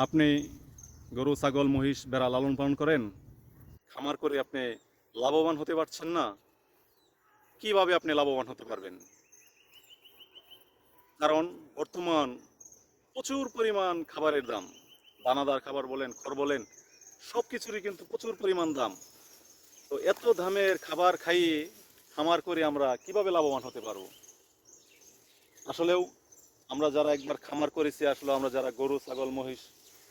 আপনি গরু ছাগল মহিষ ভেড়া লালন পালন করেন, খামার করে আপনি লাভবান হতে পারছেন না। কিভাবে আপনি লাভবান হতে পারবেন? কারণ বর্তমান প্রচুর পরিমাণ খাবারের দাম। দানাদার খাবার বলেন, খড় বলেন, সব কিছুরই কিন্তু প্রচুর পরিমাণ দাম। তো এত দামের খাবার খাইয়ে খামার করে আমরা কিভাবে লাভবান হতে পারবো? আসলেও আমরা যারা একবার খামার করেছি, আসলে আমরা যারা গরু ছাগল মহিষ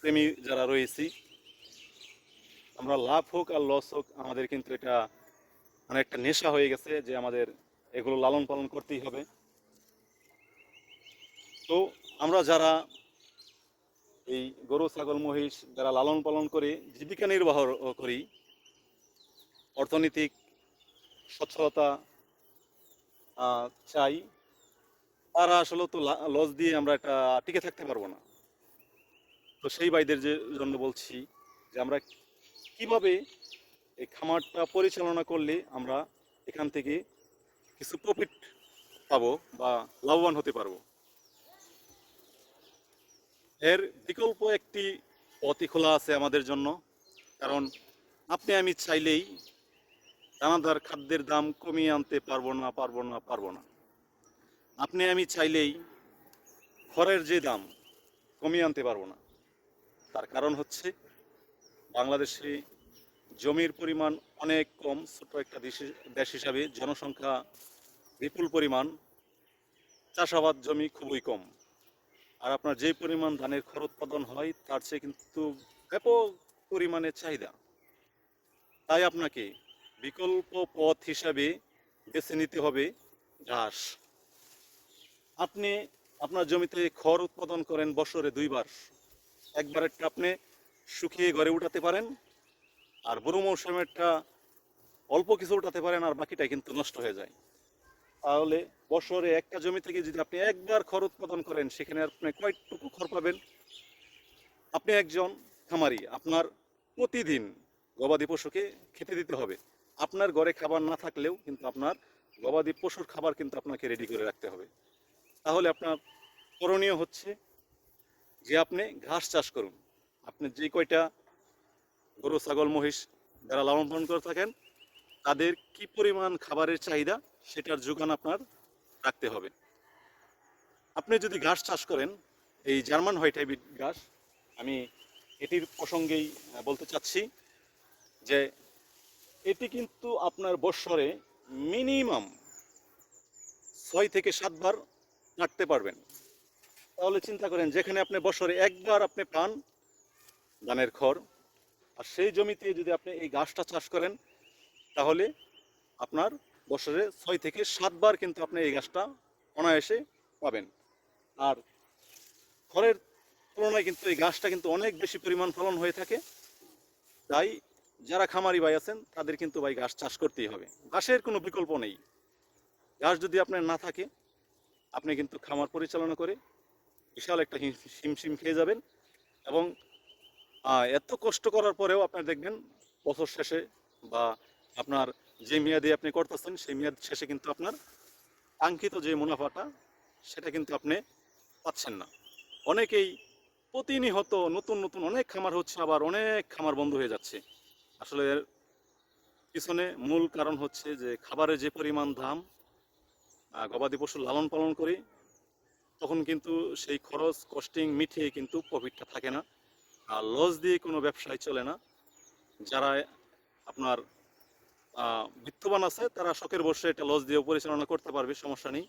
প্রেমী যারা রয়েছি, আমরা লাভ হোক আর লস হোক, আমাদের কিন্তু এটা মানে একটা নেশা হয়ে গেছে যে আমাদের এগুলো লালন পালন করতেই হবে। তো আমরা যারা এই গরু ছাগল মহিষ যারা লালন পালন করে জীবিকা নির্বাহ করি, অর্থনৈতিক সচ্ছলতা চাই, তারা আসলে তো লস দিয়ে আমরা এটা টিকে থাকতে পারবো না। তো সেই ভাইদের জন্য বলছি যে আমরা কিভাবে এই খামারটা পরিচালনা করলে আমরা এখান থেকে কিছু প্রফিট পাবো বা লাভবান হতে পারবো। এর বিকল্প একটি পথই খোলা আছে আমাদের জন্য। কারণ আপনি আমি চাইলেই দানাদার খাদ্যের দাম কমিয়ে আনতে পারবো না। আপনি আমি চাইলেই খড়ের যে দাম কমিয়ে আনতে পারবো না। তার কারণ হচ্ছে বাংলাদেশে জমির পরিমাণ অনেক কম। ছোট একটা দেশ হিসাবে জনসংখ্যা বিপুল পরিমাণ, চাষাবাদ জমি খুবই কম। আর আপনার যে পরিমাণ ধানের খড় উৎপাদন হয় তার চেয়ে কিন্তু ব্যাপক পরিমাণে চাহিদা। তাই আপনাকে বিকল্প পথ হিসাবে বেছে নিতে হবে ঘাস। আপনি আপনার জমিতে খড় উৎপাদন করেন বছরে দুইবার। একবারেরটা আপনি শুকিয়ে ঘরে উঠাতে পারেন, আর বুড়ো মৌসুমেরটা অল্প কিছু উঠাতে পারেন, আর বাকিটা কিন্তু নষ্ট হয়ে যায়। তাহলে বছরে একটা জমি থেকে যদি আপনি একবার খড় উৎপাদন করেন, সেখানে আপনি কয়টুকু খড় পাবেন? আপনি একজন খামারি, আপনার প্রতিদিন গবাদি পশুকে খেতে দিতে হবে। আপনার ঘরে খাবার না থাকলেও কিন্তু আপনার গবাদি পশুর খাবার কিন্তু আপনাকে রেডি করে রাখতে হবে। তাহলে আপনার করণীয় হচ্ছে যে আপনি ঘাস চাষ করুন। আপনি যে কয়টা গরু ছাগল মহিষ যারা লালন পালন করে থাকেন, তাদের কি পরিমাণ খাবারের চাহিদা সেটার যোগান আপনার রাখতে হবে। আপনি যদি ঘাস চাষ করেন, এই জার্মান হোয়াইট হাইব্রিড ঘাস, আমি এটির প্রসঙ্গেই বলতে চাচ্ছি যে এটি কিন্তু আপনার বৎসরে মিনিমাম 6 থেকে 7 বার কাটতে পারবেন। তাহলে চিন্তা করেন, যেখানে আপনি বছরে একবার আপনি পান ধানের খড়, আর সেই জমিতে যদি আপনি এই ঘাসটা চাষ করেন, তাহলে আপনার বছরে 6 থেকে 7 বার কিন্তু আপনি এই ঘাসটা অনায়াসে পাবেন। আর খড়ের তুলনায় কিন্তু এই ঘাসটা কিন্তু অনেক বেশি পরিমাণ ফলন হয়ে থাকে। তাই যারা খামারি ভাই আছেন তাদের কিন্তু ভাই ঘাস চাষ করতেই হবে। ঘাসের কোনো বিকল্প নেই। ঘাস যদি আপনার না থাকে, আপনি কিন্তু খামার পরিচালনা করে বিশাল একটা হিমশিম খেয়ে যাবেন। এবং এত কষ্ট করার পরেও আপনার দেখবেন বছর শেষে বা আপনার যে মেয়াদে আপনি করতেছেন সেই মেয়াদ শেষে কিন্তু আপনার কাঙ্ক্ষিত যে মুনাফাটা সেটা কিন্তু আপনি পাচ্ছেন না। অনেকেই প্রতিনিয়ত নতুন নতুন অনেক খামার হচ্ছে, আবার অনেক খামার বন্ধ হয়ে যাচ্ছে। আসলে এর পিছনে মূল কারণ হচ্ছে যে খাবারের যে পরিমাণ দাম, গবাদি পশু লালন পালন করি তখন কিন্তু সেই খরচ কস্টিং মিটিয়ে কিন্তু প্রফিটটা থাকে না। আর লস দিয়ে কোনো ব্যবসায় চলে না। যারা আপনার বিত্তবান আছে তারা শখের বসে এটা লস দিয়ে পরিচালনা করতে পারবে, সমস্যা নেই।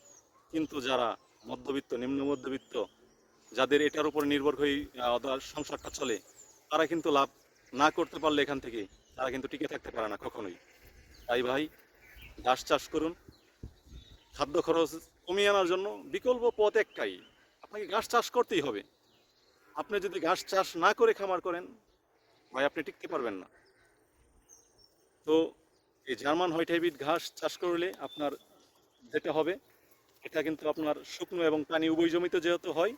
কিন্তু যারা মধ্যবিত্ত, নিম্ন মধ্যবিত্ত, যাদের এটার উপর নির্ভর হয়ে ওদের সংসারটা চলে, তারা কিন্তু লাভ না করতে পারলে এখান থেকে তারা কিন্তু টিকে থাকতে পারে না কখনোই। তাই ভাই, ঘাস চাষ করুন। খাদ্য খরচ কমিয়ে আনার জন্য বিকল্প পথ একটাই, আপনাকে ঘাস চাষ করতেই হবে। আপনি যদি ঘাস চাষ না করে খামার করেন, ভাই আপনি টিকতে পারবেন না। তো এই জার্মান হোয়াইট হাইব্রিড ঘাস চাষ করলে আপনার যেটা হবে, এটা কিন্তু আপনার শুকনো এবং পানি উভয় জমিতে যেহেতু হয়,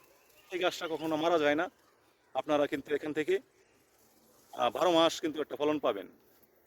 এই ঘাসটা কখনো মারা যায় না। আপনারা কিন্তু এখান থেকে 12 মাস কিন্তু একটা ফলন পাবেন।